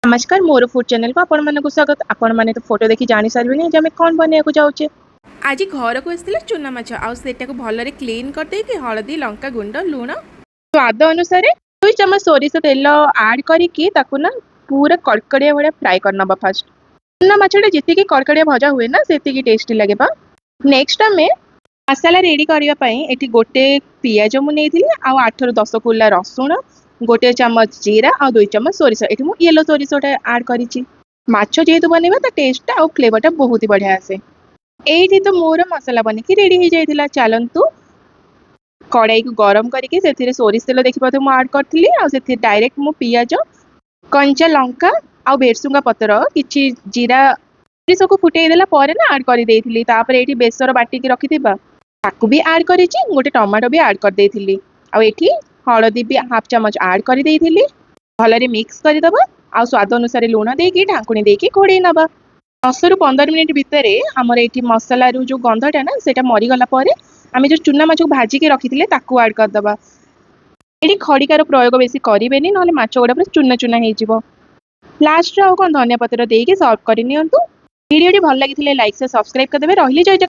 नमस्कार more food channel को आपण मानक स्वागत। आपण माने तो फोटो देखि जानि सारबेनी जे हमें कोन बनेको जाउचे। आज घर को आसला चुना माछ आटा भल क्लीन करदे हलदी लंका गुंड लुण स्वाद अनुसार 2 चम्मच सोरिष तेल ऐड करिकी ताकू ना पूरा कड़कड़िया भाया फ्राए करना फास्ट। चुना माछटा जितकी कड़कड़िया भजा हुए ना सेतिकी टेस्टी लगे। नेक्स्ट आम मसाला रेडी करने गोटे पियाज मुझे आ 8 ରୁ 10 कुला रसुण गोटे चम्मच जीरा आ 2 चम्मच सोरिष ये येलो सोरिष ऐड करी माछ जेहेतु बनवा ता टेस्ट आ फ्लेवरटा बहुत ही बढ़िया आसे। ये तो मोर मसला बनिकी रेडी हो जाता। चलतु कड़ाई को गरम करके सोरिष तेल देखिए मुझे ऐड करी डायरेक्ट मु पियाज कंचा लंका आ भेरसुंगा पतर कि जीरा सब फुटेदेला ना ऐड कर बेसर बाटिकी रखि ताकू भी ऐड करी गोटे टमाटो भी ऐड कर देइथिली। आ एठी हळदी भी हाफ चम्मच ऐड कर देइथिली। भलरे मिक्स करदबा आ स्वाद अनुसार लुण देकी ढांकुणी देकी घोड़े नबा। 10 ରୁ 15 मिनिट भितर आमर एठी मसला रू जो गंधटा ना सेटा मरी गला परे आमे जो चुना माछ भाजिकी रखिथिले ताकू ऐड करदबा। एठी खड़िकार प्रयोग बेसी करिवेनी नहले माछ गुडा पूरा चुना चुना हे जिवो। लास्ट रे आ कोन धनिया पत्र देकी सर्व करि नियंतु। वीडियोटी भल लागिथिले लाइक से सब्सक्राइब कर देबे। रहिले जय जगन्नाथ।